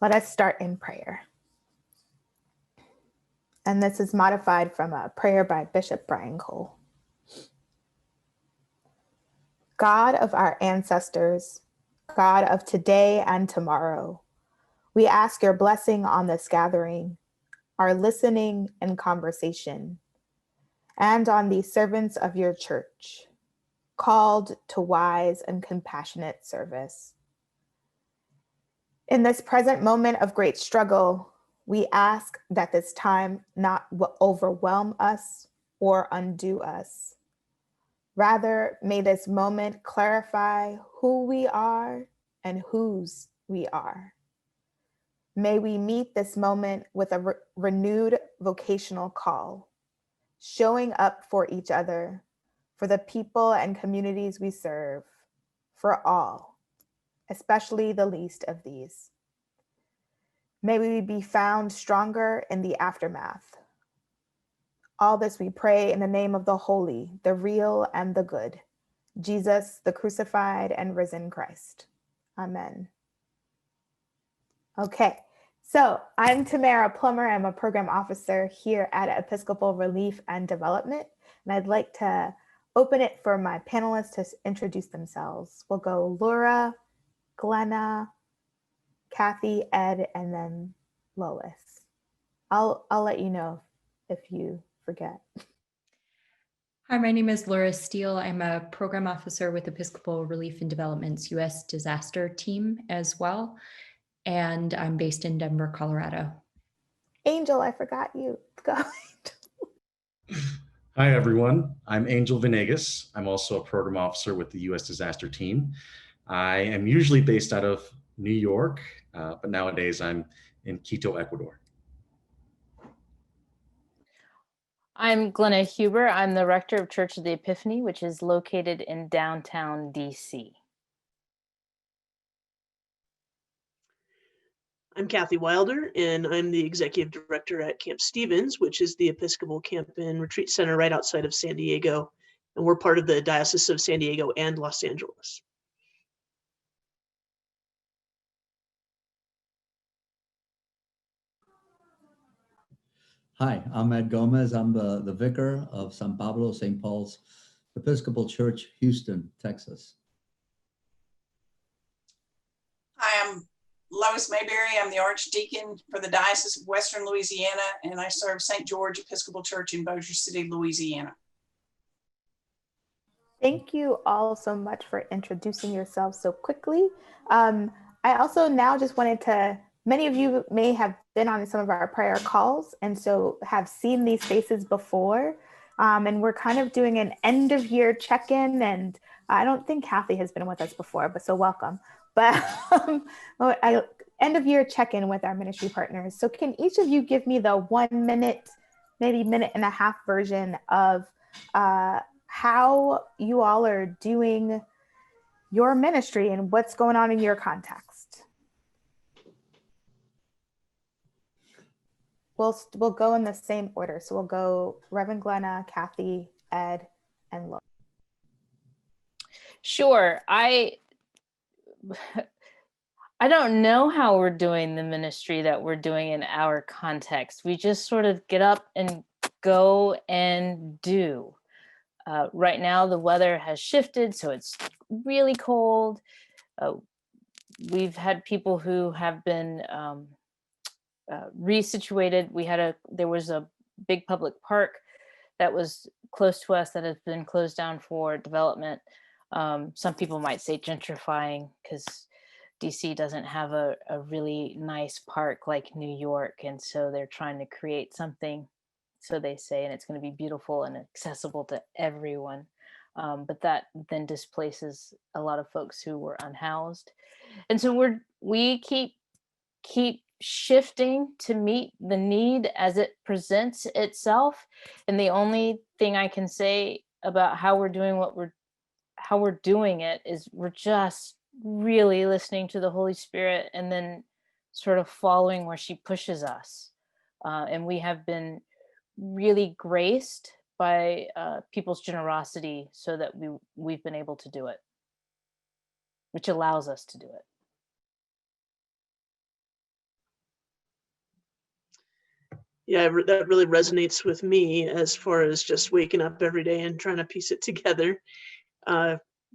Let us start in prayer. And this is modified from a prayer by Bishop Brian Cole. God of our ancestors, God of today and tomorrow, we ask your blessing on this gathering, our listening and conversation, and on these servants of your church, called to wise and compassionate service. In this present moment of great struggle, we ask that this time not overwhelm us or undo us. Rather, may this moment clarify who we are and whose we are. May we meet this moment with a renewed vocational call, showing up for each other, for the people and communities we serve, for all, especially the least of these. May we be found stronger in the aftermath. All this we pray in the name of the holy, the real, and the good, Jesus, the crucified and risen Christ. Amen. Okay, so I'm Tamara Plummer. I'm a program officer here at Episcopal Relief and Development, and I'd like to open it for my panelists to introduce themselves. We'll go Laura, Glenna, Kathy, Ed, and then Lois. I'll let you know if you forget. Hi, my name is Laura Steele. I'm a program officer with Episcopal Relief and Development's U.S. disaster team as well. And I'm based in Denver, Colorado. Angel, I forgot you. Go ahead. Hi, everyone. I'm Angel Venegas. I'm also a program officer with the U.S. disaster team. I am usually based out of New York, but nowadays I'm in Quito, Ecuador. I'm Glenna Huber. I'm the rector of Church of the Epiphany, which is located in downtown DC. I'm Kathy Wilder, and I'm the executive director at Camp Stevens, which is the Episcopal Camp and Retreat Center right outside of San Diego. And we're part of the Diocese of San Diego and Los Angeles. Hi, I'm Ed Gomez. I'm the vicar of San Pablo, St. Paul's Episcopal Church, Houston, Texas. Hi, I'm Lois Mayberry. I'm the Archdeacon for the Diocese of Western Louisiana, and I serve St. George Episcopal Church in Bossier City, Louisiana. Thank you all so much for introducing yourselves so quickly. I also now just wanted to, many of you may have been on some of our prior calls and so have seen these faces before. And we're kind of doing an end of year check-in, and I don't think Kathy has been with us before, but so welcome. But end of year check-in with our ministry partners. So can each of you give me the 1 minute, maybe minute and a half version of how you all are doing your ministry and what's going on in your context? We'll go in the same order. So we'll go Reverend Glenna, Kathy, Ed, and Laura. Sure. I don't know how we're doing the ministry that we're doing in our context. We just sort of get up and go and do. Right now, the weather has shifted, so it's really cold. We've had people who have been resituated. There was a big public park that was close to us that has been closed down for development. Some people might say gentrifying, because DC doesn't have a really nice park like New York, and so they're trying to create something, so they say, and it's going to be beautiful and accessible to everyone. But that then displaces a lot of folks who were unhoused, and so we keep shifting to meet the need as it presents itself. And the only thing I can say about how we're doing it is we're just really listening to the Holy Spirit and then sort of following where she pushes us. And we have been really graced by people's generosity so that we've been able to do it, which allows us to do it. Yeah, that really resonates with me as far as just waking up every day and trying to piece it together.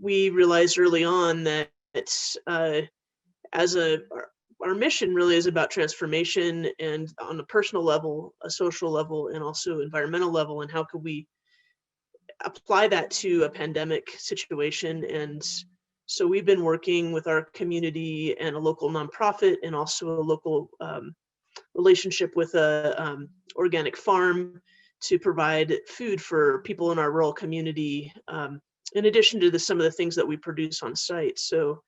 We realized early on that it's as our mission really is about transformation, and on a personal level, a social level, and also environmental level, and how could we apply that to a pandemic situation. And so we've been working with our community and a local nonprofit, and also a local relationship with a organic farm to provide food for people in our rural community, in addition to some of the things that we produce on site. So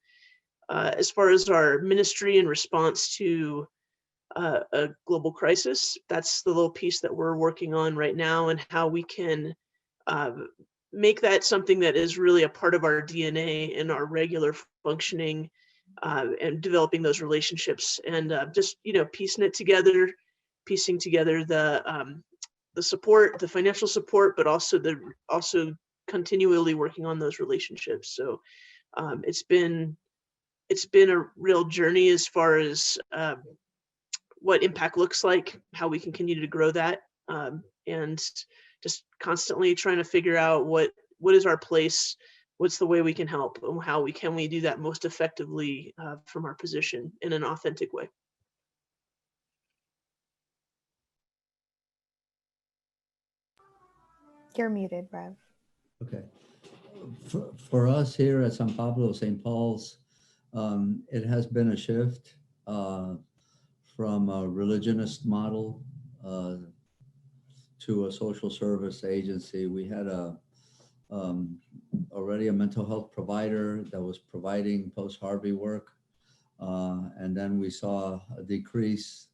as far as our ministry in response to a global crisis, that's the little piece that we're working on right now, and how we can make that something that is really a part of our DNA in our regular functioning, and developing those relationships, and just, piecing together the support, the financial support, but also continually working on those relationships. So it's been a real journey as far as what impact looks like, how we can continue to grow that, and just constantly trying to figure out what is our place, what's the way we can help, and how can we do that most effectively from our position in an authentic way. You're muted, Rev. Okay. For us here at San Pablo, St. Paul's, it has been a shift from a religionist model to a social service agency. We had already a mental health provider that was providing post-Harvey work, and then we saw a decrease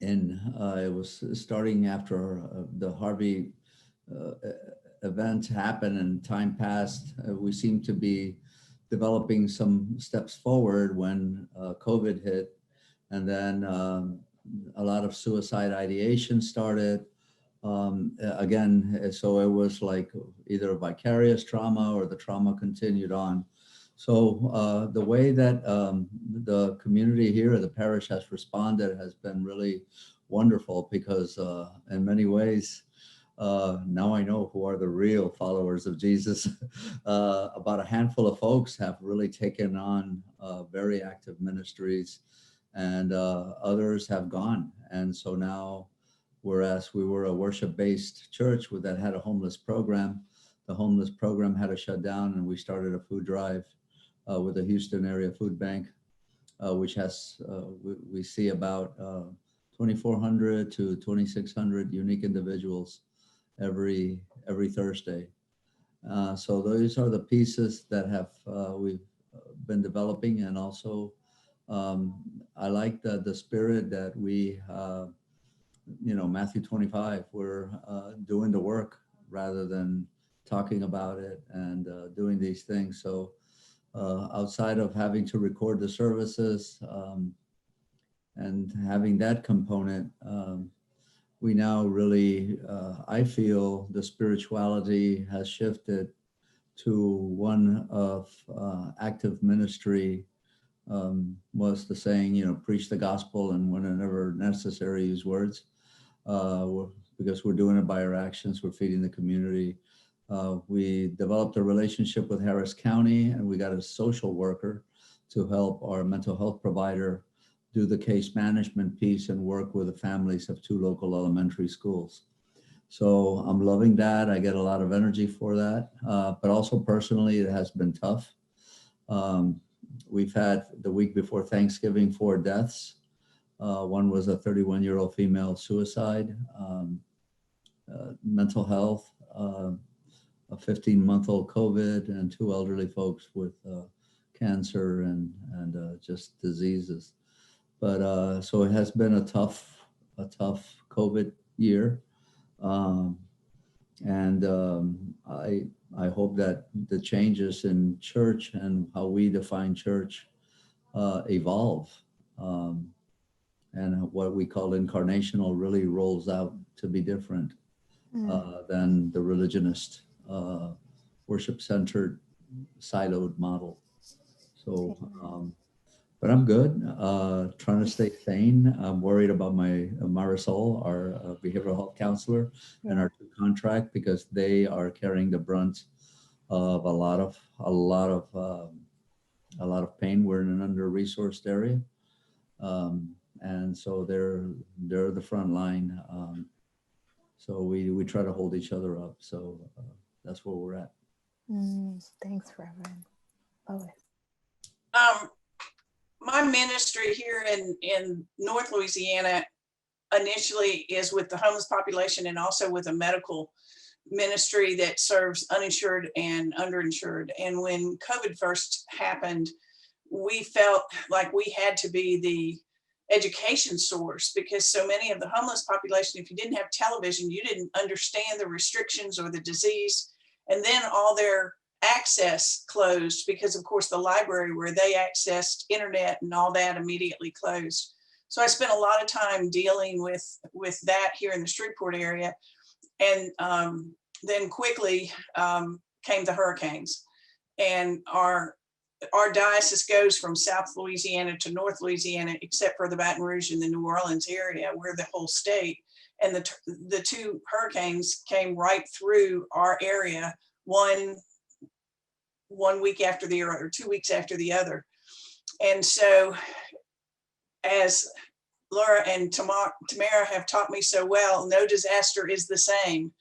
it was starting after the Harvey event happened and time passed. We seemed to be developing some steps forward when COVID hit, and then a lot of suicide ideation started. Again, so it was like either vicarious trauma or the trauma continued on. So the way that the community here, the parish, has responded has been really wonderful, because in many ways, now I know who are the real followers of Jesus. About a handful of folks have really taken on very active ministries, and others have gone. And so now, whereas we were a worship-based church that had a homeless program, the homeless program had to shut down, and we started a food drive with the Houston Area Food Bank, which has, we see about 2,400 to 2,600 unique individuals every Thursday. So those are the pieces that have we've been developing. And also I like the spirit that we, Matthew 25, we're doing the work rather than talking about it and doing these things. So outside of having to record the services and having that component, we now really, I feel the spirituality has shifted to one of active ministry. Was the saying, preach the gospel and whenever necessary, use words, because we're doing it by our actions, we're feeding the community. We developed a relationship with Harris County, and we got a social worker to help our mental health provider do the case management piece and work with the families of 2 local elementary schools. So I'm loving that. I get a lot of energy for that. But also personally, it has been tough. We've had the week before Thanksgiving 4 deaths. One was a 31-year-old female suicide, mental health, a 15-month-old COVID, and 2 elderly folks with cancer and just diseases. But so it has been a tough COVID year. I hope that the changes in church and how we define church evolve, and what we call incarnational really rolls out to be different than the religionist, worship-centered, siloed model. So But I'm good, trying to stay sane. I'm worried about my Marisol, our behavioral health counselor, and our contract, because they are carrying the brunt of a lot of pain. We're in an under-resourced area, and so they're the front line. So we try to hold each other up. So that's where we're at. Thanks, Reverend Lois. My ministry here in North Louisiana initially is with the homeless population and also with a medical ministry that serves uninsured and underinsured. And when COVID first happened, we felt like we had to be the education source, because so many of the homeless population, if you didn't have television, you didn't understand the restrictions or the disease. And then all their access closed because, of course, the library where they accessed internet and all that immediately closed. So I spent a lot of time dealing with that here in the Shreveport area. And then quickly came the hurricanes. And our diocese goes from South Louisiana to North Louisiana, except for the Baton Rouge and the New Orleans area. We're the whole state. And the two hurricanes came right through our area, one week after the other, or 2 weeks after the other. And so, as Laura and Tamara have taught me so well, no disaster is the same.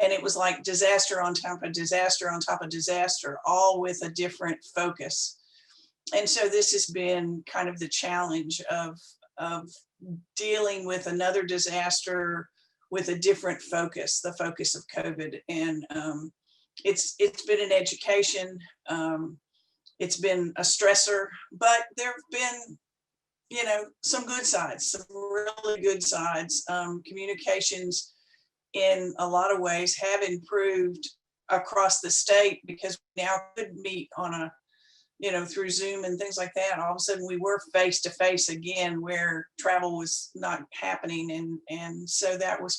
And it was like disaster on top of disaster on top of disaster, all with a different focus. And so this has been kind of the challenge of dealing with another disaster with a different focus, the focus of COVID. And it's been an education. It's been a stressor, but there have been, some good sides, some really good sides. Communications in a lot of ways have improved across the state, because we now could meet on a, through Zoom and things like that. All of a sudden we were face to face again, where travel was not happening. And so that was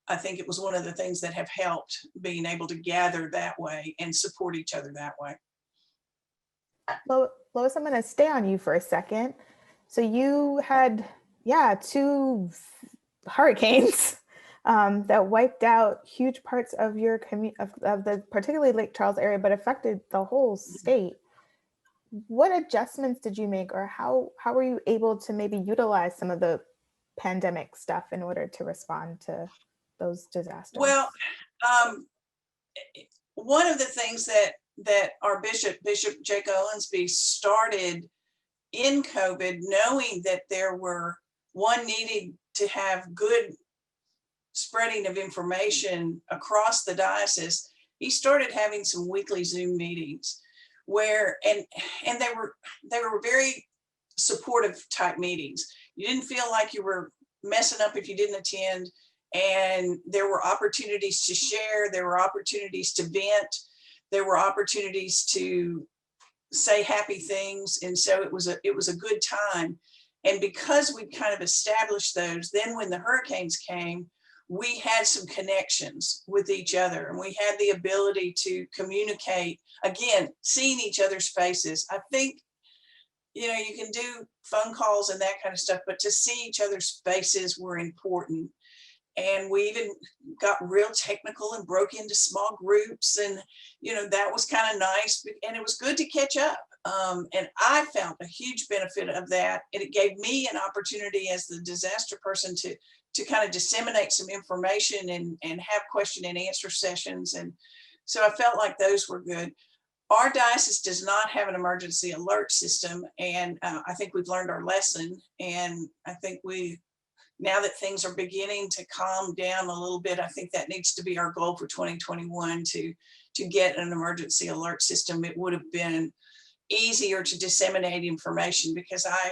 I think it was one of the things that have helped, being able to gather that way and support each other that way. Lois, I'm going to stay on you for a second. So you had, 2 hurricanes that wiped out huge parts of your of the particularly Lake Charles area, but affected the whole state. What adjustments did you make, or how were you able to maybe utilize some of the pandemic stuff in order to respond to those disasters? Well, one of the things that our Bishop Jake Owensby started in COVID, knowing that needed to have good spreading of information across the diocese, he started having some weekly Zoom meetings where, and they were very supportive type meetings. You didn't feel like you were messing up if you didn't attend, and there were opportunities to share, there were opportunities to vent, there were opportunities to say happy things. And so it was a good time. And because we kind of established those, then when the hurricanes came, we had some connections with each other, and we had the ability to communicate, again, seeing each other's faces. I think, you can do phone calls and that kind of stuff, but to see each other's faces were important. And we even got real technical and broke into small groups, and that was kind of nice, and it was good to catch up. And I found a huge benefit of that, and it gave me an opportunity as the disaster person to kind of disseminate some information and have question and answer sessions. And so I felt like those were good. Our diocese does not have an emergency alert system, and I think we've learned our lesson. And I think now that things are beginning to calm down a little bit, I think that needs to be our goal for 2021, to get an emergency alert system. It would have been easier to disseminate information, because I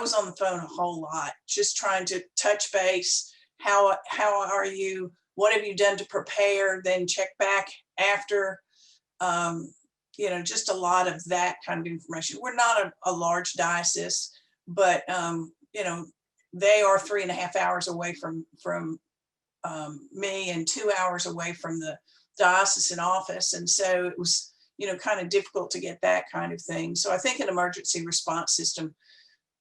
was on the phone a whole lot, just trying to touch base. How are you? What have you done to prepare? Then check back after. Just a lot of that kind of information. We're not a large diocese, but they are 3.5 hours away from me, and 2 hours away from the diocesan office. And so it was, kind of difficult to get that kind of thing. So I think an emergency response system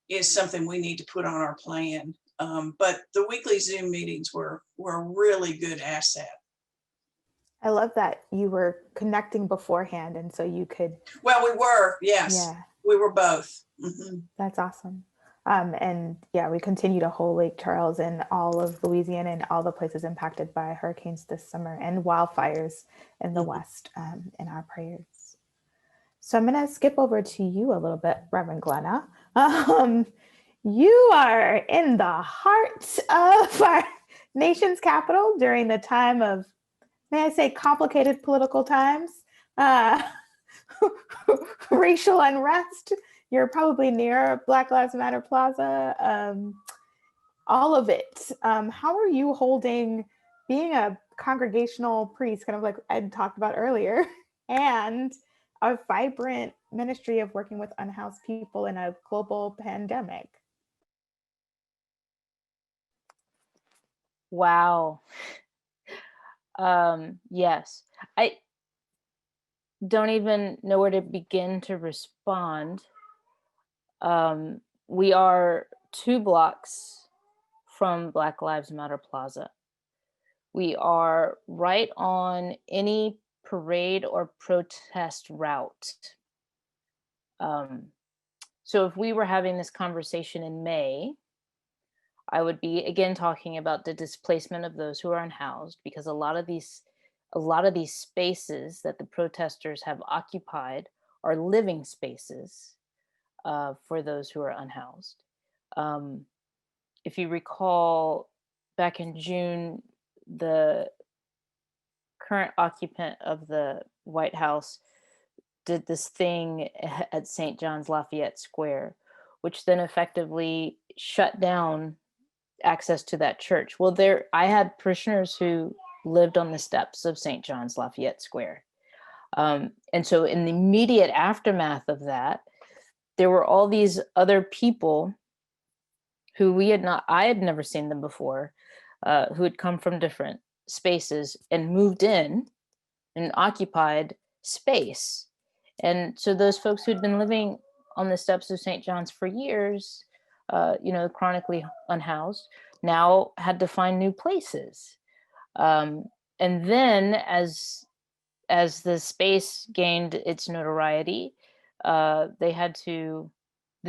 is something we need to put on our plan. But the weekly Zoom meetings were a really good asset. I love that you were connecting beforehand, and so you could. Well, we were, yes, Yeah, we were both. Mhm. that's awesome. And yeah, we continue to hold Lake Charles and all of Louisiana and all the places impacted by hurricanes this summer and wildfires in the West in our prayers. So I'm going to skip over to you a little bit, Reverend Glenna. You are in the heart of our nation's capital during the time of, may I say, complicated political times, racial unrest. You're probably near Black Lives Matter Plaza, all of it. How are you holding being a congregational priest, kind of like Ed talked about earlier, and a vibrant ministry of working with unhoused people in a global pandemic? Wow. Yes, I don't even know where to begin to respond. We are 2 blocks from Black Lives Matter Plaza. We are right on any parade or protest route. So if we were having this conversation in May, I would be again talking about the displacement of those who are unhoused, because a lot of these spaces that the protesters have occupied are living spaces for those who are unhoused. If you recall, back in June, the current occupant of the White House did this thing at St. John's Lafayette Square, which then effectively shut down access to that church. Well, I had parishioners who lived on the steps of St. John's Lafayette Square. And so in the immediate aftermath of that, there were all these other people who I had never seen them before, who had come from different spaces and moved in and occupied space. And so those folks who'd been living on the steps of St. John's for years, chronically unhoused, now had to find new places. And then as the space gained its notoriety, the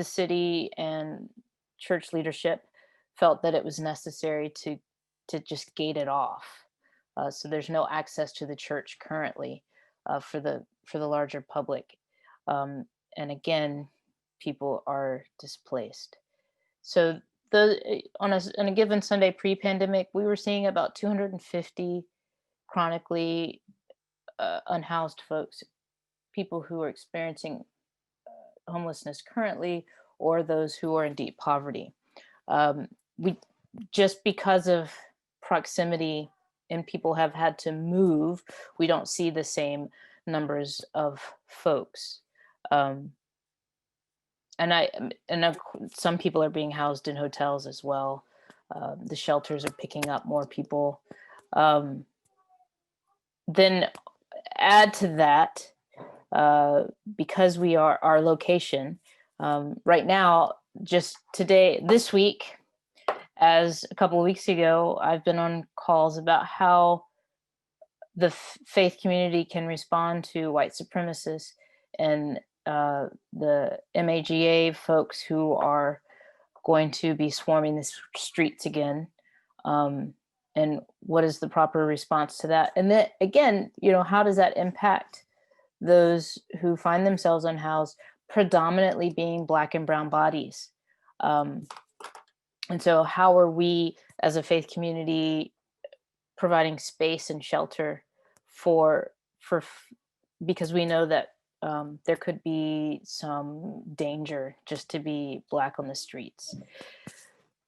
city and church leadership felt that it was necessary to just gate it off. So there's no access to the church currently for the larger public. And again, people are displaced. So on a given Sunday pre-pandemic, we were seeing about 250 chronically unhoused folks, people who are experiencing homelessness currently, or those who are in deep poverty. We just because of proximity and people have had to move, we don't see the same numbers of folks. And some people are being housed in hotels as well. The shelters are picking up more people. Then add to that, because we are our location right now, just today, this week, as a couple of weeks ago, I've been on calls about how the faith community can respond to white supremacists and the MAGA folks who are going to be swarming the streets again. And what is the proper response to that? And then again, how does that impact those who find themselves unhoused, predominantly being Black and brown bodies? And so how are we as a faith community providing space and shelter because we know that there could be some danger just to be Black on the streets.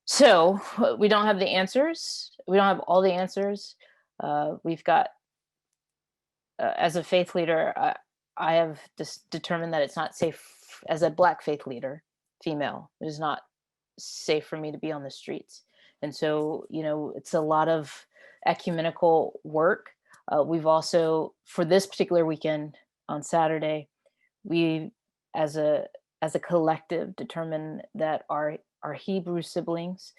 So we don't have the answers. We don't have all the answers. We've got, as a faith leader, I have just determined that it's not safe as a Black faith leader, female. It is not safe for me to be on the streets. And so, it's a lot of ecumenical work. We've also, for this particular weekend, on Saturday, we as a collective determined that our Hebrew siblings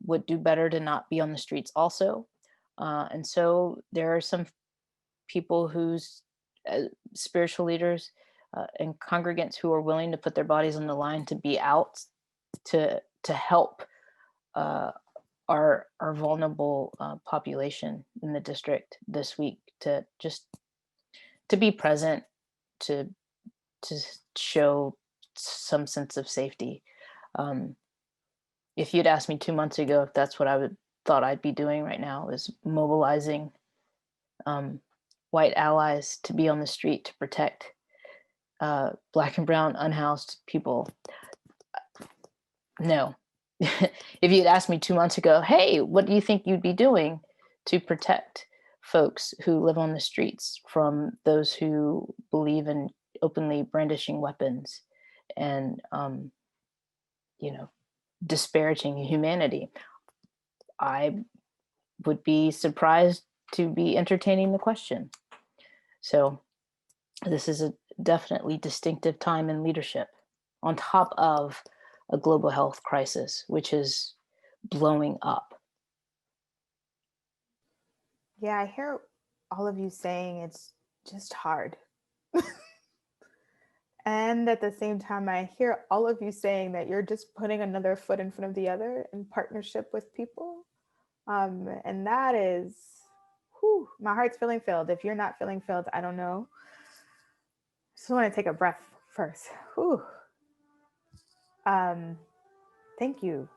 would do better to not be on the streets also. And so there are some people who's spiritual leaders and congregants who are willing to put their bodies on the line to be out to help our vulnerable population in the district this week, to be present, to show some sense of safety. If you'd asked me 2 months ago if that's what I thought I'd be doing right now, is mobilizing white allies to be on the street to protect Black and brown unhoused people, no. If you'd asked me 2 months ago, hey, what do you think you'd be doing to protect folks who live on the streets from those who believe in openly brandishing weapons and, disparaging humanity, I would be surprised to be entertaining the question. So this is a definitely distinctive time in leadership, on top of a global health crisis, which is blowing up. Yeah, I hear all of you saying it's just hard. And at the same time, I hear all of you saying that you're just putting another foot in front of the other in partnership with people. And that is, whew, my heart's feeling filled. If you're not feeling filled, I don't know. Just want to take a breath first. Whew. Thank you.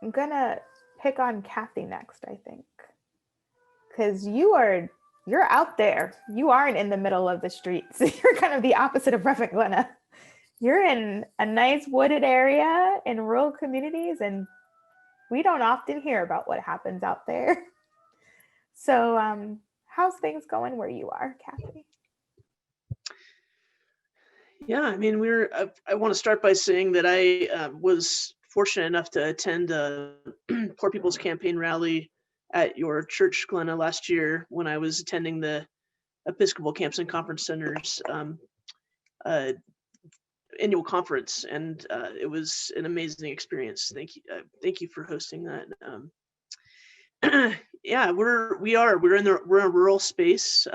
I'm gonna pick on Kathy next, I think, because you're out there. You aren't in the middle of the streets. You're kind of the opposite of Reverend Glenna. You're in a nice wooded area in rural communities, and we don't often hear about what happens out there. So how's things going where you are, Kathy? Yeah, I mean, I want to start by saying that I was fortunate enough to attend a Poor People's Campaign rally at your church, Glenna, last year when I was attending the Episcopal Camps and Conference Center's annual conference, and it was an amazing experience. Thank you for hosting that. Yeah, we're in a rural space.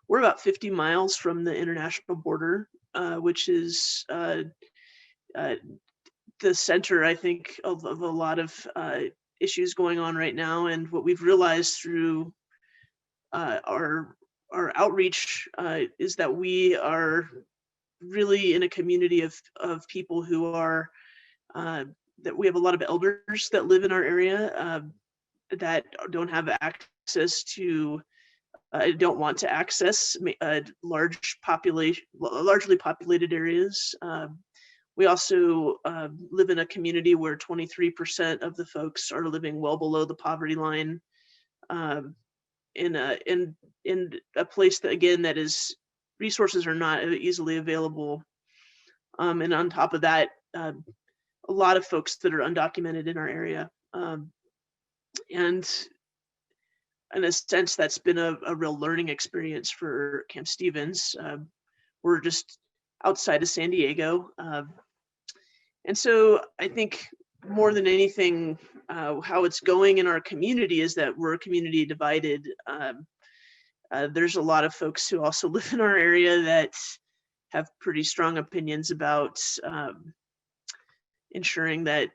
We're about 50 miles from the international border, which is the center, I think, of a lot of issues going on right now. And what we've realized through our outreach is that we are really in a community of people who are, that we have a lot of elders that live in our area that don't have access to, don't want to access largely populated areas. We also live in a community where 23% of the folks are living well below the poverty line, in a place that, again, that is, resources are not easily available. And on top of that, a lot of folks that are undocumented in our area. And in a sense, that's been a real learning experience for Camp Stevens. We're just outside of San Diego. And so I think more than anything, how it's going in our community is that we're a community divided. There's a lot of folks who also live in our area that have pretty strong opinions about ensuring that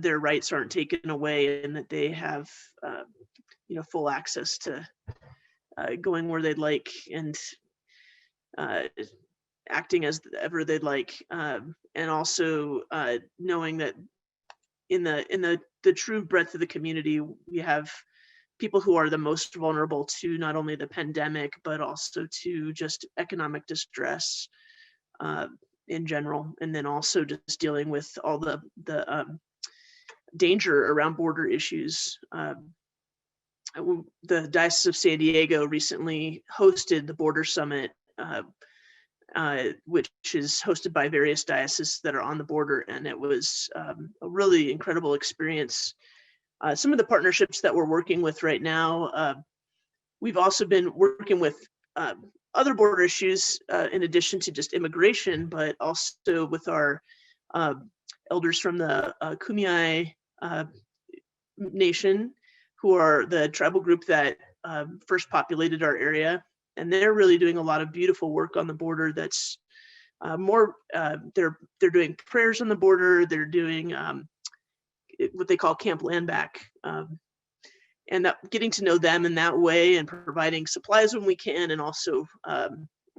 their rights aren't taken away and that they have full access to going where they'd like and acting as ever they'd like, and also knowing that in the true breadth of the community, we have people who are the most vulnerable to not only the pandemic but also to just economic distress in general, and then also just dealing with all the danger around border issues. The Diocese of San Diego recently hosted the Border Summit, which is hosted by various dioceses that are on the border, and it was a really incredible experience. Some of the partnerships that we're working with right now, we've also been working with other border issues in addition to just immigration, but also with our elders from the Kumeyaay Nation, who are the tribal group that first populated our area. And they're really doing a lot of beautiful work on the border that's they're doing prayers on the border. They're doing what they call Camp Land Back. And that, getting to know them in that way and providing supplies when we can, and also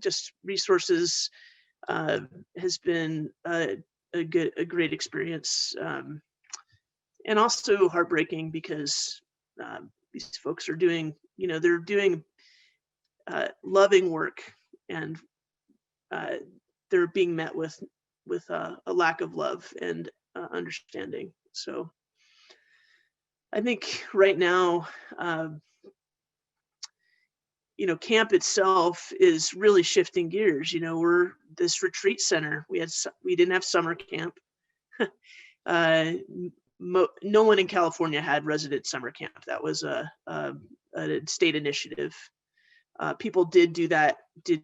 just resources has been a great experience. And also heartbreaking because these folks are doing, they're doing loving work, and they're being met with a lack of love and understanding. So I think right now, camp itself is really shifting gears. We're this retreat center. We didn't have summer camp. No one in California had resident summer camp. That was a state initiative. People did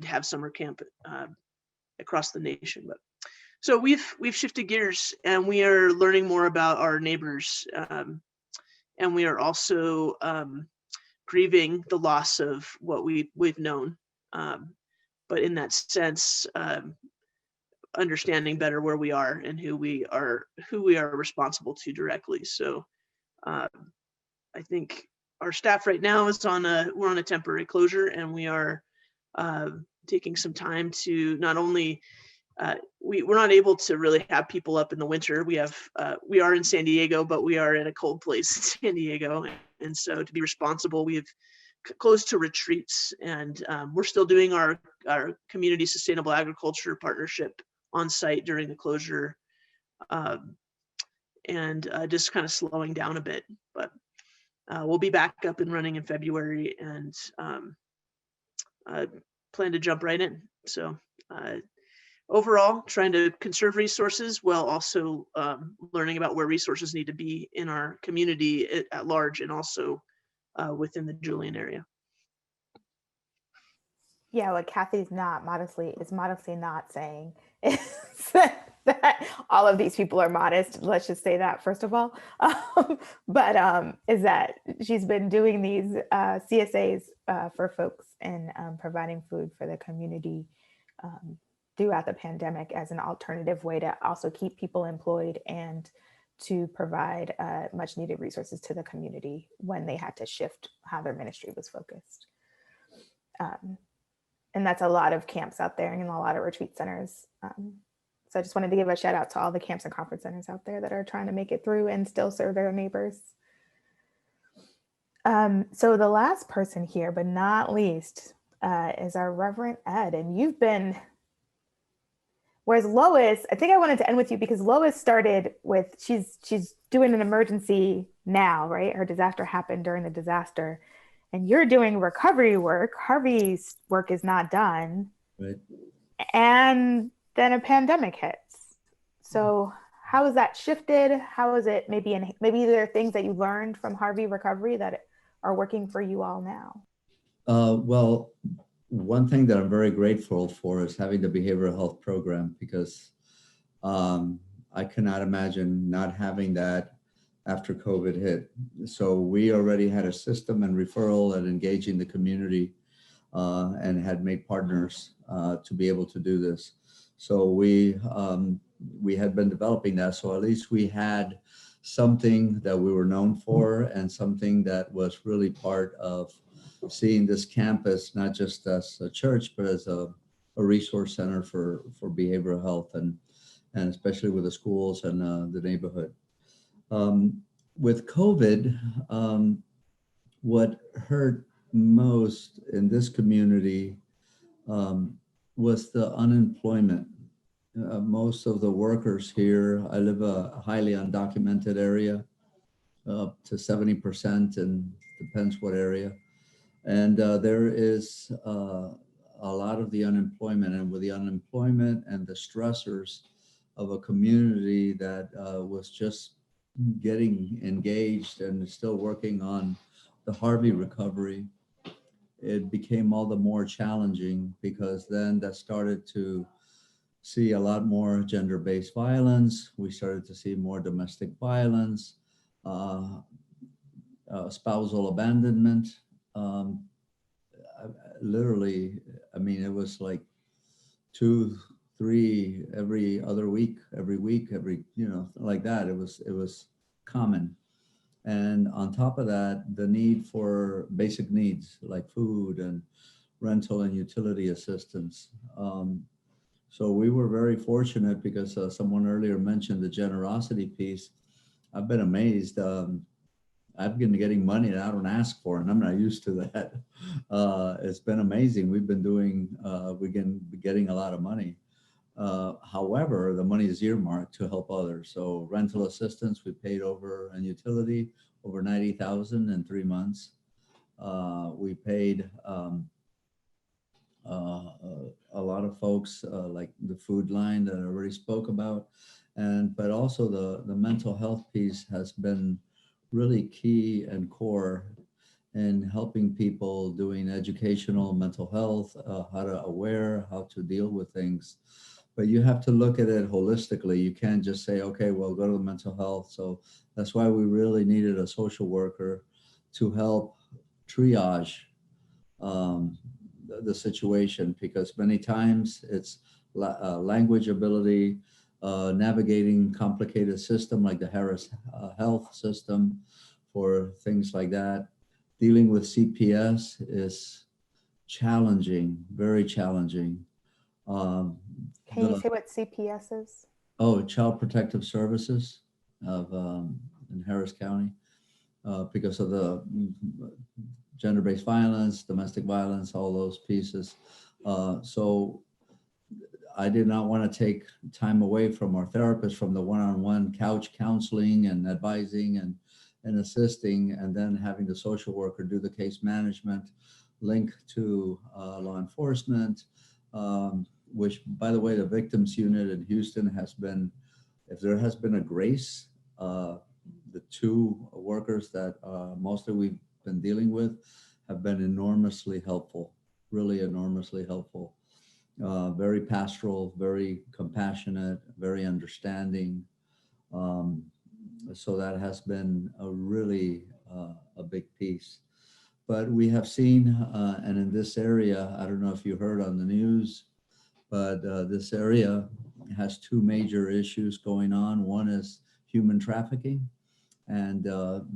have summer camp across the nation, but so we've shifted gears, and we are learning more about our neighbors, and we are also grieving the loss of what we've known, but in that sense, understanding better where we are and who we are responsible to directly. So I think our staff right now is we're on a temporary closure, and we are taking some time to not only we're not able to really have people up in the winter. We are in San Diego, but we are in a cold place in San Diego, and so to be responsible, we've closed to retreats, and we're still doing our community sustainable agriculture partnership on site during the closure, and just kind of slowing down a bit. But we'll be back up and running in February, and plan to jump right in. So overall, trying to conserve resources while also learning about where resources need to be in our community at large, and also within the Julian area. Yeah, what Kathy's modestly not saying is that all of these people are modest. Let's just say that first of all. But is that she's been doing these CSAs for folks and providing food for the community throughout the pandemic as an alternative way to also keep people employed and to provide much needed resources to the community when they had to shift how their ministry was focused. And that's a lot of camps out there and a lot of retreat centers. So I just wanted to give a shout out to all the camps and conference centers out there that are trying to make it through and still serve their neighbors. So the last person here, but not least, is our Reverend Ed. And you've been, whereas Lois, I think I wanted to end with you because Lois started with, she's doing an emergency now, right? Her disaster happened during the disaster. And you're doing recovery work. Harvey's work is not done. Right. And then a pandemic hits. So how has that shifted? How is it maybe there are things that you learned from Harvey recovery that are working for you all now? Well, one thing that I'm very grateful for is having the behavioral health program, because I cannot imagine not having that after COVID hit. So we already had a system and referral and engaging the community and had made partners to be able to do this. So we had been developing that. So at least we had something that we were known for and something that was really part of seeing this campus, not just as a church, but as a resource center for behavioral health and especially with the schools and the neighborhood. With COVID, what hurt most in this community was the unemployment. Most of the workers here, I live a highly undocumented area, up to 70%, and depends what area. And there is a lot of the unemployment, and with the unemployment and the stressors of a community that was just getting engaged and still working on the Harvey recovery, it became all the more challenging because then that started to see a lot more gender-based violence. We started to see more domestic violence, spousal abandonment. Literally, I mean, it was like 2, 3 every other week, every week, like that. It was common. And on top of that, the need for basic needs like food and rental and utility assistance. So we were very fortunate because someone earlier mentioned the generosity piece. I've been amazed. I've been getting money that I don't ask for, and I'm not used to that. It's been amazing. We've been getting a lot of money. However, the money is earmarked to help others. So rental assistance, we paid over, and utility, over $90,000 in 3 months. We paid a lot of folks, like the food line that I already spoke about, but also the mental health piece has been really key and core in helping people doing educational mental health, how to deal with things. But you have to look at it holistically. You can't just say, okay, well, go to the mental health. So that's why we really needed a social worker to help triage the situation, because many times it's language ability, navigating complicated system like the Harris health system for things like that. Dealing with CPS is challenging, very challenging. Can you say what CPS is? Oh, Child Protective Services in Harris County, because of the gender-based violence, domestic violence, all those pieces. So I did not want to take time away from our therapists from the one-on-one couch counseling and advising and assisting, and then having the social worker do the case management, link to law enforcement, which, by the way, the victims unit in Houston has been, if there has been a grace, the 2 workers that mostly we've been dealing with have been enormously helpful, really enormously helpful. Very pastoral, very compassionate, very understanding. So that has been a really a big piece. But we have seen, and in this area, I don't know if you heard on the news, but this area has 2 major issues going on. One is human trafficking, and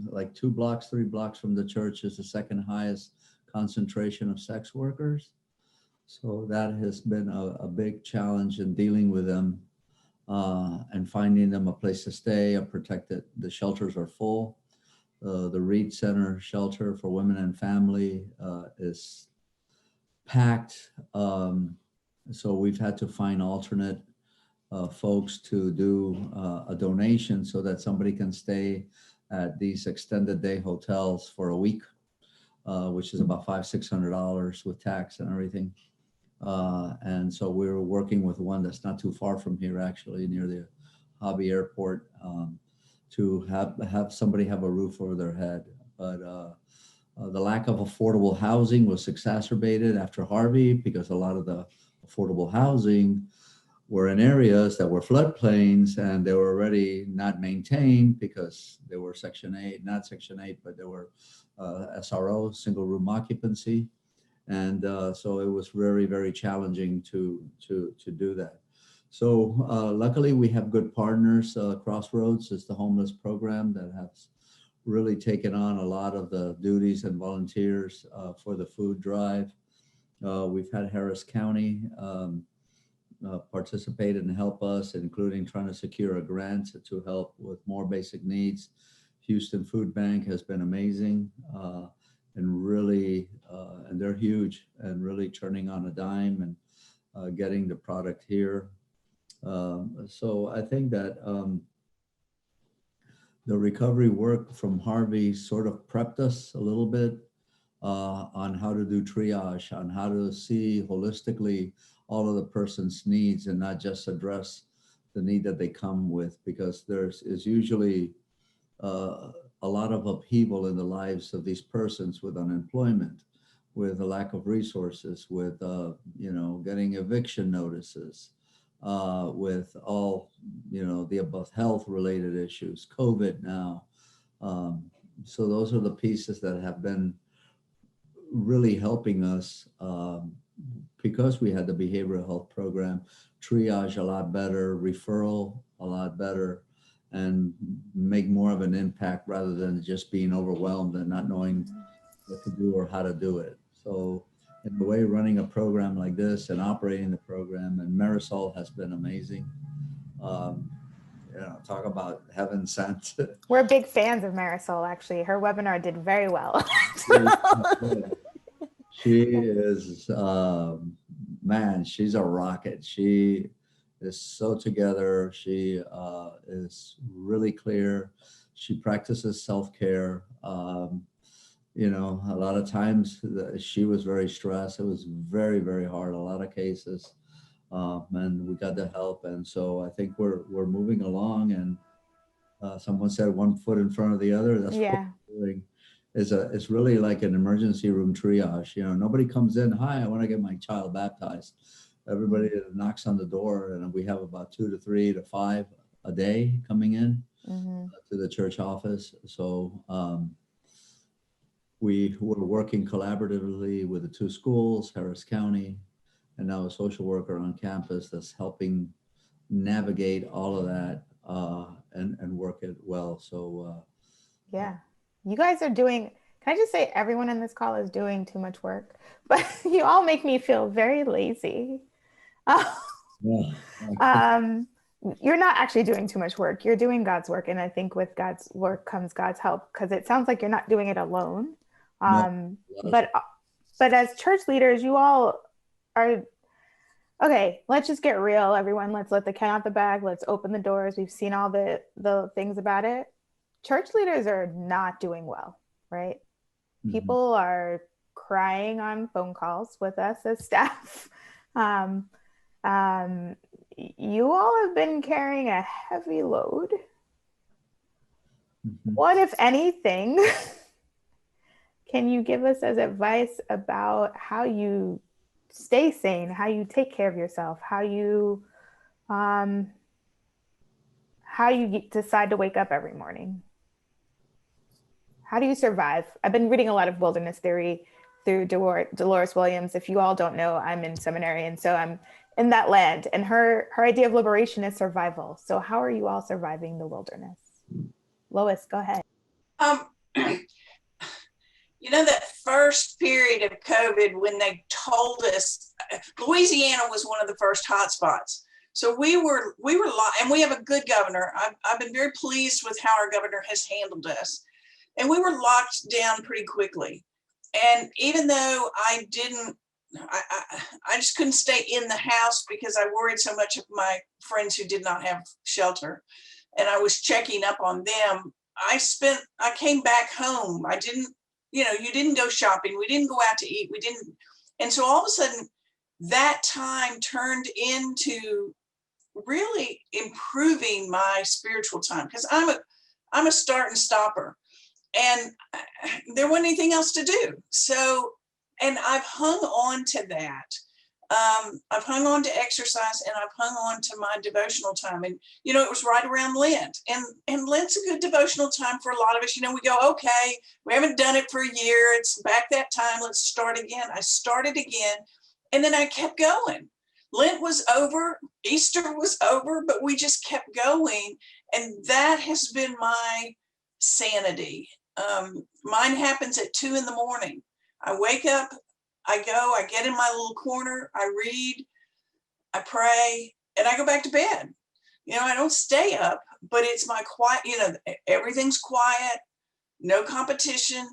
like 2 blocks, 3 blocks from the church is the second highest concentration of sex workers. So that has been a big challenge in dealing with them and finding them a place to stay, the shelters are full. The Reed Center shelter for women and family is packed. So we've had to find alternate folks to do a donation so that somebody can stay at these extended day hotels for a week, which is about $500-600 with tax and everything. And so we're working with one that's not too far from here, actually, near the Hobby Airport, to have somebody have a roof over their head. But the lack of affordable housing was exacerbated after Harvey, because a lot of the affordable housing were in areas that were floodplains, and they were already not maintained because they were Section 8, not Section 8, but they were SRO, single room occupancy. And so it was very, very challenging to do that. So luckily we have good partners. Crossroads is the homeless program that has really taken on a lot of the duties and volunteers for the food drive. We've had Harris County participate and help us, including trying to secure a grant to help with more basic needs. Houston Food Bank has been amazing. And really, and they're huge, and really turning on a dime and getting the product here. So I think that the recovery work from Harvey sort of prepped us a little bit on how to do triage, on how to see holistically all of the person's needs and not just address the need that they come with, because is usually a lot of upheaval in the lives of these persons with unemployment, with a lack of resources, with, getting eviction notices, with all, the above health related issues, COVID now. So those are the pieces that have been really helping us, because we had the behavioral health program, triage a lot better, referral a lot better, and make more of an impact rather than just being overwhelmed and not knowing what to do or how to do it. So in a way, running a program like this and operating the program, and Marisol has been amazing. Talk about heaven sent. We're big fans of Marisol, actually. Her webinar did very well. She is, man, she's a rocket. She is so together. She is really clear. She practices self-care. A lot of times she was very stressed. It was very, very hard, a lot of cases. And we got the help. And so I think we're moving along, and someone said one foot in front of the other. That's what we're doing. It's really like an emergency room triage. Nobody comes in, hi, I want to get my child baptized. Everybody knocks on the door, and we have about 2 to 3 to 5 a day coming in to the church office. So we're working collaboratively with the 2 schools, Harris County, and now a social worker on campus that's helping navigate all of that and work it well. So yeah, you guys are doing, can I just say everyone in this call is doing too much work, but you all make me feel very lazy. You're not actually doing too much work. You're doing God's work. And I think with God's work comes God's help, because it sounds like you're not doing it alone. But as church leaders, you all are, okay, let's just get real, everyone. Let's let the cat out the bag. Let's open the doors. We've seen all the things about it. Church leaders are not doing well, right? Mm-hmm. People are crying on phone calls with us as staff. You all have been carrying a heavy load. Mm-hmm. What, if anything, can you give us as advice about how you stay sane, how you take care of yourself, how you decide to wake up every morning? How do you survive? I've been reading a lot of wilderness theory through Dolores Williams. If you all don't know, I'm in seminary, and so I'm in that land, and her idea of liberation is survival. So how are you all surviving the wilderness? Lois, go ahead. That first period of COVID, when they told us, Louisiana was one of the first hotspots. So we were, and we have a good governor. I've been very pleased with how our governor has handled us. And we were locked down pretty quickly. And even though I just couldn't stay in the house because I worried so much of my friends who did not have shelter, and I was checking up on them. I came back home. I didn't, you didn't go shopping. We didn't go out to eat. We didn't. And so all of a sudden that time turned into really improving my spiritual time, because I'm a start and stopper, and there wasn't anything else to do. So, and I've hung on to that. I've hung on to exercise, and I've hung on to my devotional time. And, it was right around Lent, and Lent's a good devotional time for a lot of us. We go, okay, we haven't done it for a year. It's back that time. Let's start again. I started again, and then I kept going. Lent was over, Easter was over, but we just kept going. And that has been my sanity. Mine happens at 2 a.m. I wake up, I go, I get in my little corner, I read, I pray, and I go back to bed. I don't stay up, but it's my quiet, everything's quiet, no competition.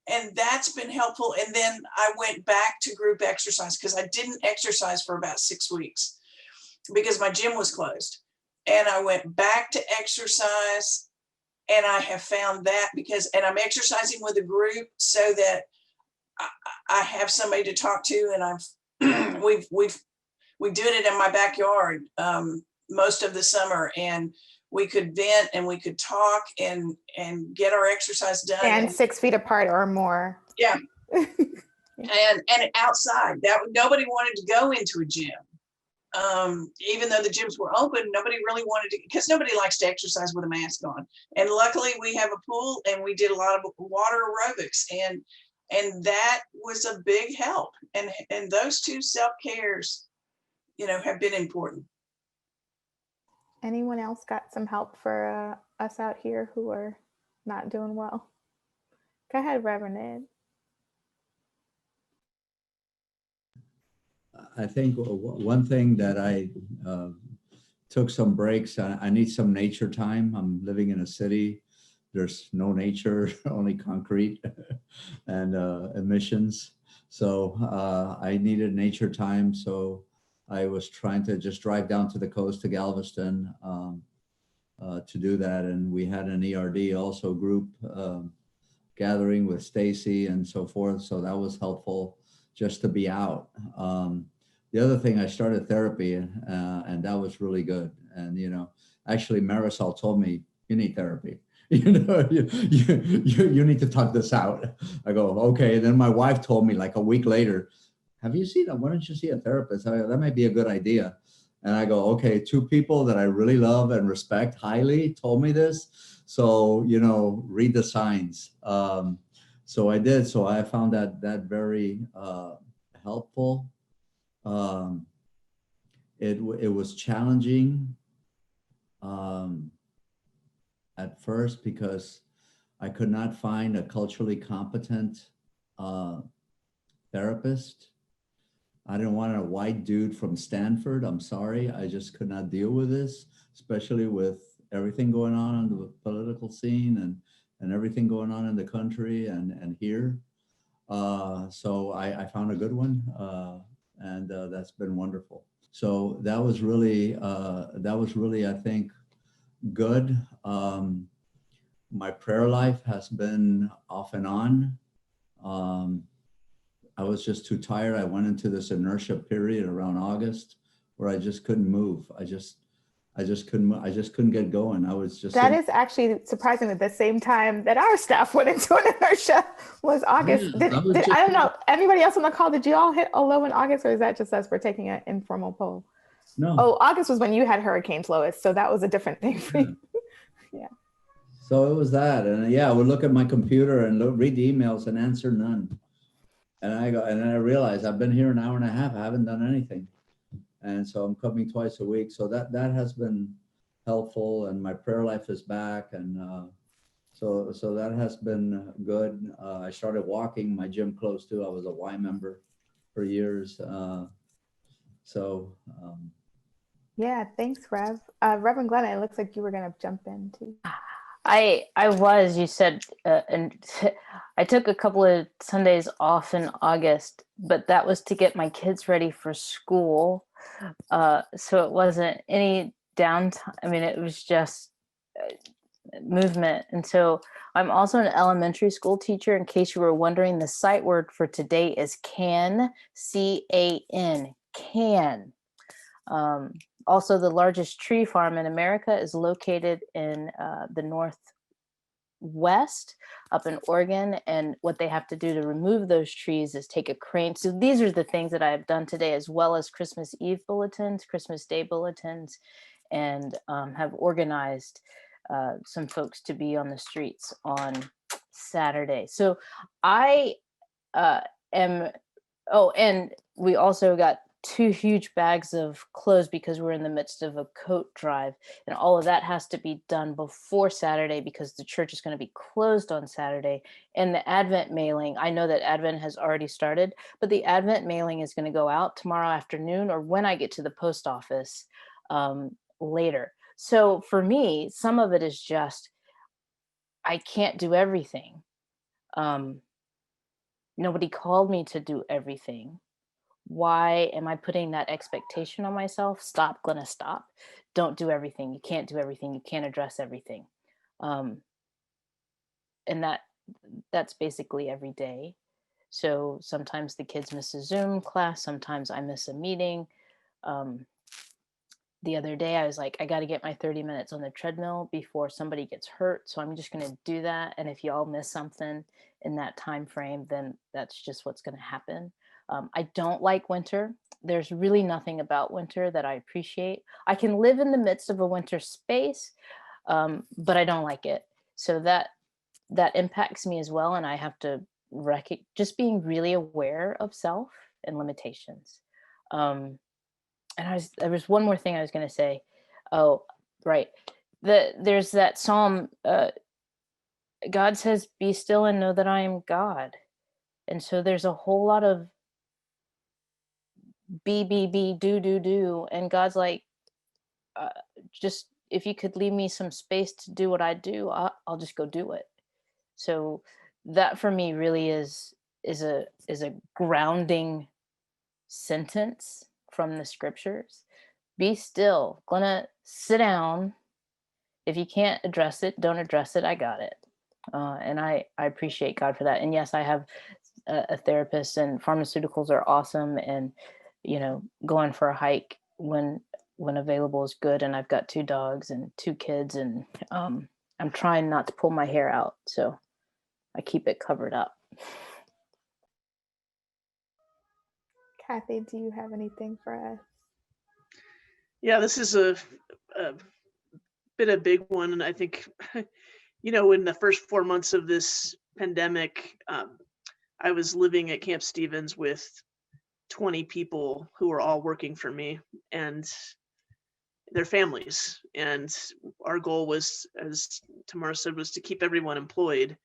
And that's been helpful. And then I went back to group exercise, because I didn't exercise for about 6 weeks because my gym was closed. And I went back to exercise, and I have found that and I'm exercising with a group so that I have somebody to talk to, and we did it in my backyard most of the summer, and we could vent and we could talk and get our exercise done. And 6 feet apart or more. Yeah. and outside. That nobody wanted to go into a gym. Even though the gyms were open, nobody really wanted to, because nobody likes to exercise with a mask on. And luckily we have a pool and we did a lot of water aerobics, and that was a big help. And those two self-cares, have been important. Anyone else got some help for us out here who are not doing well? Go ahead, Reverend Ed. I think one thing that I took some breaks. I need some nature time. I'm living in a city. There's no nature, only concrete and emissions. So I needed nature time. So I was trying to just drive down to the coast to Galveston to do that. And we had an ERD also group gathering with Stacy and so forth. So that was helpful just to be out. The other thing, I started therapy and that was really good. And, actually Marisol told me, you need therapy. You need to talk this out. I go, okay. And then my wife told me like a week later, have you seen that? Why don't you see a therapist? I go, that might be a good idea. And I go, okay, two people that I really love and respect highly told me this. So, read the signs. So I did. So I found that very helpful. It was challenging at first because I could not find a culturally competent therapist. I didn't want a white dude from Stanford. I'm sorry. I just could not deal with this, especially with everything going on the political scene and everything going on in the country and here. So I found a good one, and that's been wonderful. So that was really, I think, good. My prayer life has been off and on. I was just too tired. I went into this inertia period around August where I just couldn't move. I just couldn't get going. I was just. That is actually surprisingly the same time that our staff went into an inertia was August. Yeah, I don't know. Everybody else on the call, did you all hit a low in August, or is that just us for taking an informal poll? No. Oh, August was when you had hurricanes, Lois. So that was a different thing for you. Yeah. So it was that, and I would look at my computer and read the emails and answer none. And then I realized I've been here an hour and a half. I haven't done anything. And so I'm coming twice a week. So that has been helpful, and my prayer life is back. And so that has been good. I started walking. My gym closed too. I was a Y member for years. Yeah, thanks, Rev. Reverend Glenn, it looks like you were going to jump in too. I was, you said, and I took a couple of Sundays off in August, but that was to get my kids ready for school. So it wasn't any downtime. I mean, it was just movement. And so I'm also an elementary school teacher. In case you were wondering, the sight word for today is can, C-A-N, can. Also, the largest tree farm in America is located in the northwest, up in Oregon. And what they have to do to remove those trees is take a crane. So these are the things that I have done today, as well as Christmas Eve bulletins, Christmas Day bulletins, and have organized some folks to be on the streets on Saturday. So I am, and we also got 2 huge bags of clothes because we're in the midst of a coat drive, and all of that has to be done before Saturday because the church is going to be closed on Saturday. And the Advent mailing, I know that Advent has already started, but the Advent mailing is going to go out tomorrow afternoon, or when I get to the post office later. So for me, some of it is just, I can't do everything. Nobody called me to do everything. Why am I putting that expectation on myself? Stop, Glenna, stop. Don't do everything. You can't do everything. You can't address everything. And that's basically every day. So sometimes the kids miss a Zoom class. Sometimes I miss a meeting. the other day I was like, I got to get my 30 minutes on the treadmill before somebody gets hurt. So I'm just going to do that. And if y'all miss something in that time frame, then that's just what's going to happen. I don't like winter. There's really nothing about winter that I appreciate. I can live in the midst of a winter space, but I don't like it. So that impacts me as well. And I have to just being really aware of self and limitations. And there was one more thing I was going to say. Oh, right. There's that Psalm, God says, be still and know that I am God. And so there's a whole lot of be, do. And God's like, just, if you could leave me some space to do what I do, I'll just go do it. So that for me really is a grounding sentence from the scriptures. Be still, gonna sit down. If you can't address it, don't address it. I got it. And I appreciate God for that. And yes, I have a therapist, and pharmaceuticals are awesome. And, going for a hike when available is good. And I've got 2 dogs and 2 kids, and I'm trying not to pull my hair out. So I keep it covered up. Kathy, do you have anything for us? Yeah, this is a bit a big one. And I think, in the first 4 months of this pandemic, I was living at Camp Stevens with 20 people who were all working for me and their families. And our goal was, as Tamara said, was to keep everyone employed,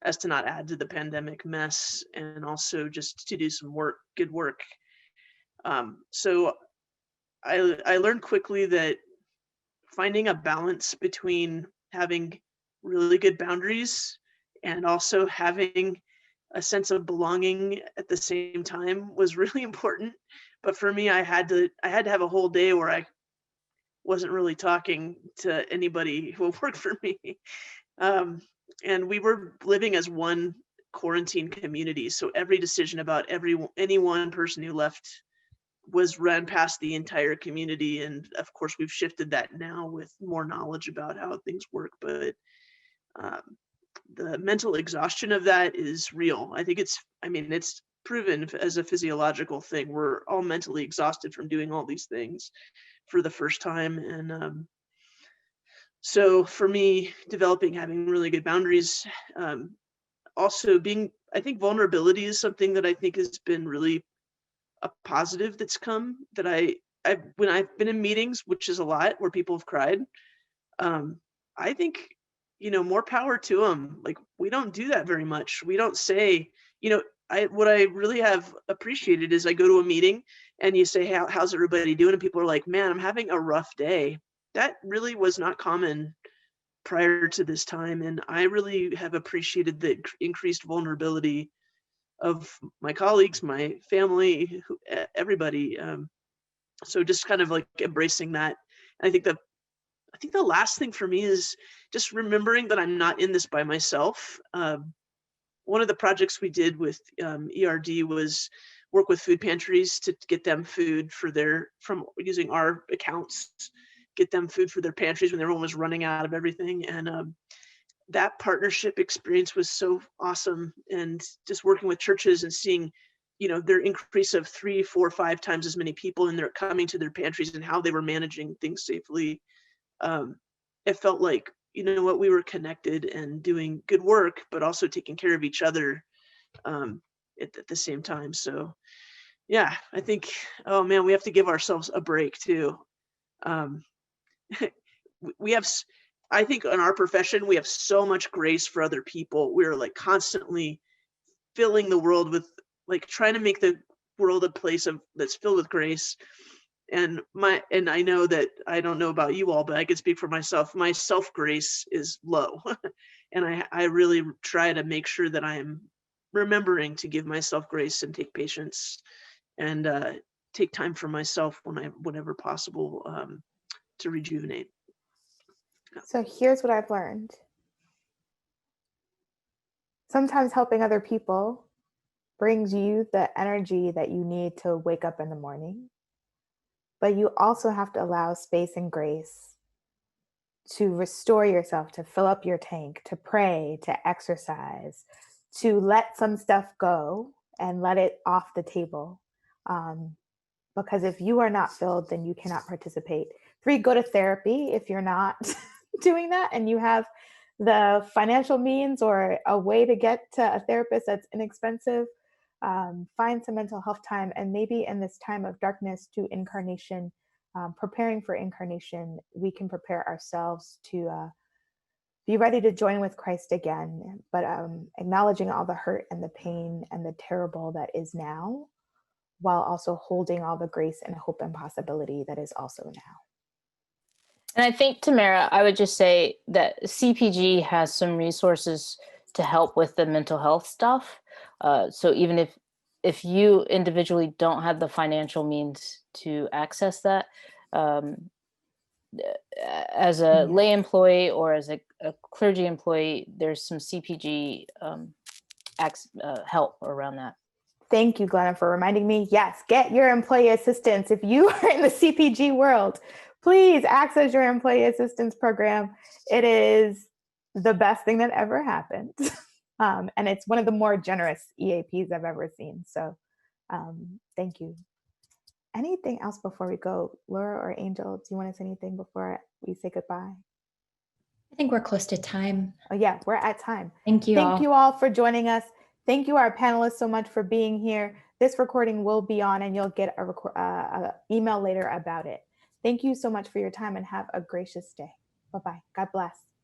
as to not add to the pandemic mess, and also just to do some good work. So I learned quickly that finding a balance between having really good boundaries and also having a sense of belonging at the same time was really important. But for me, I had to have a whole day where I wasn't really talking to anybody who worked for me. And we were living as one quarantine community. So every decision about any one person who left was run past the entire community. And of course, we've shifted that now with more knowledge about how things work. But the mental exhaustion of that is real. I think it's proven as a physiological thing. We're all mentally exhausted from doing all these things for the first time. And so for me, having really good boundaries, also I think vulnerability is something that I think has been really a positive that's come, that when I've been in meetings, which is a lot, where people have cried, I think, more power to them. Like, we don't do that very much. We don't say, what I really have appreciated is I go to a meeting and you say, how's everybody doing? And people are like, man, I'm having a rough day. That really was not common prior to this time. And I really have appreciated the increased vulnerability of my colleagues, my family, everybody. So just kind of like embracing that. And I think the last thing for me is just remembering that I'm not in this by myself. One of the projects we did with ERD was work with food pantries to get them food from using our accounts, get them food for their pantries when everyone was running out of everything. And that partnership experience was so awesome. And just working with churches and seeing, their increase of 3, 4, 5 times as many people, and they're coming to their pantries and how they were managing things safely. It felt like, we were connected and doing good work, but also taking care of each other at the same time. So yeah, I think, oh man, we have to give ourselves a break too. I think in our profession, we have so much grace for other people. We're like constantly filling the world with, like, trying to make the world a place that's filled with grace. And I know that, I don't know about you all, but I can speak for myself. My self-grace is low. And I really try to make sure that I am remembering to give myself grace and take patience and take time for myself whenever possible, to rejuvenate. So here's what I've learned. Sometimes helping other people brings you the energy that you need to wake up in the morning. but you also have to allow space and grace to restore yourself, to fill up your tank, to pray, to exercise, to let some stuff go and let it off the table. Because if you are not filled, then you cannot participate. 3, go to therapy if you're not doing that and you have the financial means or a way to get to a therapist that's inexpensive. Find some mental health time, and maybe in this time of darkness to incarnation, preparing for incarnation, we can prepare ourselves to be ready to join with Christ again, but acknowledging all the hurt and the pain and the terrible that is now, while also holding all the grace and hope and possibility that is also now. And I think, Tamara, I would just say that CPG has some resources to help with the mental health stuff. So even if you individually don't have the financial means to access that, as a lay employee or as a clergy employee, there's some CPG help around that. Thank you, Glenna, for reminding me. Yes, get your employee assistance. If you are in the CPG world, please access your employee assistance program. It is the best thing that ever happened. And it's one of the more generous EAPs I've ever seen. So thank you. Anything else before we go? Laura or Angel, do you want to say anything before we say goodbye? I think we're close to time. Oh yeah, we're at time. Thank you. Thank you all for joining us. Thank you, our panelists, so much for being here. This recording will be on and you'll get a email later about it. Thank you so much for your time and have a gracious day. Bye-bye. God bless.